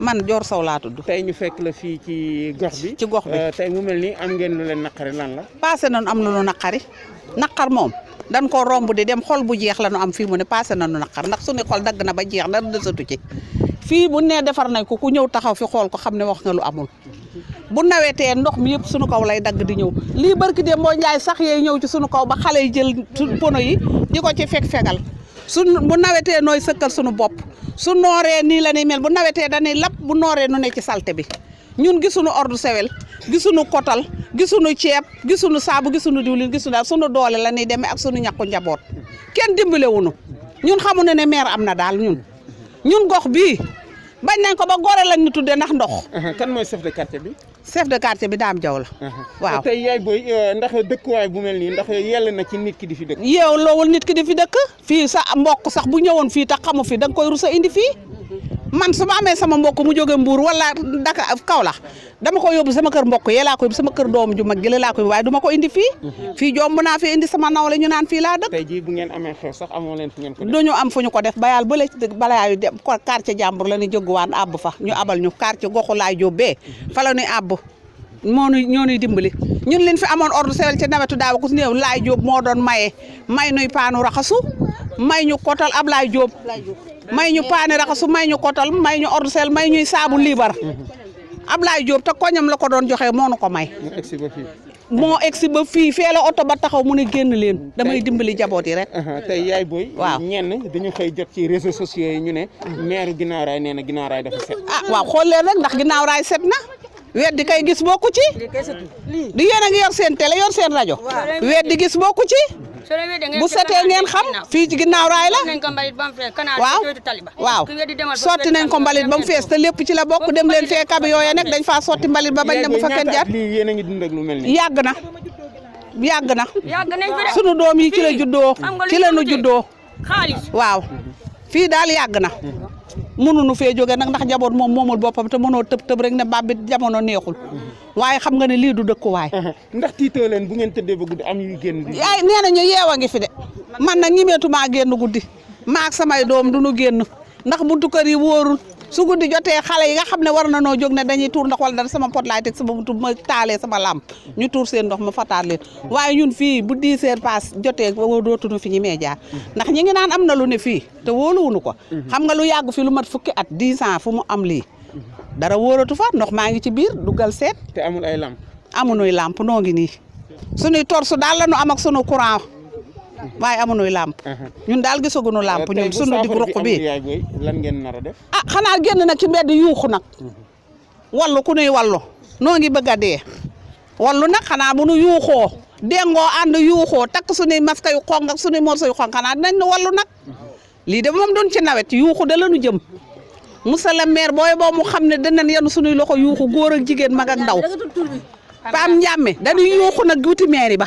man Dior Sow laa tudd. tey ñu fekk la fii ci gox bi. ci gox bi tey mu mel ni am ngeen lu leen naqari lan la. passé nañu am nañu naqari naqar moom dañ ko romb di dem xol bu jeex la ñu am fii mu ne passé nañu naqar ndax suñu xol dagg na ba jeex dara desatu ci fii bu nee defar nañ ko ku ñëw taxaw fi xool ko xam ne wax nga lu amul. bu nawetee ndox mi yëpp suñu kaw lay dagg di ñëw lii barki dem boo njaay sax yee ñëw ci suñu kaw ba xale yi jël pono yi di ko ci fegal bu nawetee nooy sëkkal suñu bopp su nooree nii la ni mel bu nawetee dañuy lap bu nooree nu ne ci salte bi ñun gisuñu ordre sewel gisuñu kotal gisuñu ceeb gisuñu saabu gisuñu diwlin gisuñu daal suñu doole la ñuy demee ak suñu ñàkku njaboot kenn dimbalewuñu ñun xamu ne maire am na daal ñun gox bii bañ nañ ko ba Gorée lañ ñu tuddee ndax ndox. kan mooy chef de quartier bi. chef de quartier bi Dame Diaw la. waaw tey yaay booy ndax dëkkuwaay bu mel nii ndax yell na ci nit ki di fi dëkk. yeew loowul nit ki di fi dëkk fii sa mbokk sax bu ñëwoon fii tax xamu fi da nga koy rusa indi fii man su ma amee sama mbokk mu jóge Mbour wala Dakar Kaolack dama ko yóbbu sama kër mbokk yee laa ko yóbbu sama kër doom ju mag gële laa ko yóbbu waaye du ma ko indi fii jomb naa fi indi sama nawle ñu naan fii laa dëkk. tey jii bu ngeen amee xew sax amoo leen fu ngeen ko def. duñu am fu ñu ko def ba yàlla bële balaa yu dem quartier jàmbur la ñu jóguwaan àbb fa ñu abal ñu quartier goxu laay jóbbee fa la ñuy àbb ñoo ñuy dimbali ñun liñ fi amoon ordre sewel ci nawetu daaw ku si néew laay jóob moo doon may nuy paanu raxasu may ñu kotal ab laay jóob may ñu paani raxasu may ñu kotal may ñu ordre sewel may ñuy saabu liibar Ablaye Diop te koñam la ko doon joxe moo nu ko may. moo egsi ba fii fee la oto ba taxaw mu ne génn leen damay dimbali jaboot yi rek. tey yaay booy. waaw ñenn dañu xëy jot ci réseaux sociaux yi ñu ne maire Guinaw Rail nee na Guinaw Rail dafa set. waaw xool leen rek ndax Guinaw Rail set na weddi kay gis bokku ci. di yéen a ngi yor seen télé yor seen rajo. weddi gis bokku ci. bu setee ngeen xam fii ci Guinaw Rail la waaw sotti nañ ko mbalit ba mu fees te lépp ci la bokk dem leen fee kabi yooya nekk dañ faa sotti mbalit ba bañ ne bu fa kenn jaar yéen a ngi dund ak lu mel nii yàgg na sunu doom yi ci la juddoo ci la nu juddoo waaw fii daal yàgg na mënuñu fee jóge nag ndax jaboot moom moomul boppam te mënoo tëb rek ne baab bi jamono neexul waaye xam nga ne lii du dëkkuwaay. ndax tiitoo leen bu ngeen tëddee ba guddi am yu génn. ay nee nañu yeewa ngi fi de man nag ñimeetuma génn guddi maak samay doom du nu génn ndax buntu kër yi wóorul su guddi jotee xale yi nga xam ne war na noo jóg ne dañuy tuur ndox wala dara sama pot laay teg sama buntu ma taalee sama làmp ñu tuur seen ndox ma fataal leen waaye ñun fii bu 10 heures pass jotee dootuñu fi ñi mee jaar ndax ñi ngi naan am na lu ne fii te wóoluwuñu ko xam nga lu yàgg fi lu mat fukki at 10 ans fu mu am lii dara wóoratu fa ndox maa ngi ci biir duggal seet te amul ay lamp amunuy lamp noo ngi nii sunuy torsu daal la nu am ak sunu courant waaye amunuy lamp ñun daal gisaguñu lamp ñun sunu dig ruq bi lan ngeen nar a def xanaa génn nag ci mbedd yuuxu nag wallu ku nuy wallu noo ngi bëgg a dee wallu nag xanaa bu nu yuuxoo déngoo ànd yuuxoo takk sunuy masque yu xonq ak sunuy morso yu xonq xanaa dinañ nu wallu nag lii de moom doon ci nawet yuuxu da la nu jëm monsieur le maire booy boo mu xam ne danañ yenu sunuy loxo yuuxu góor ak jigéen mag ak ndaw Pam Ndiame dañuy yuuxu nag wuti maire ba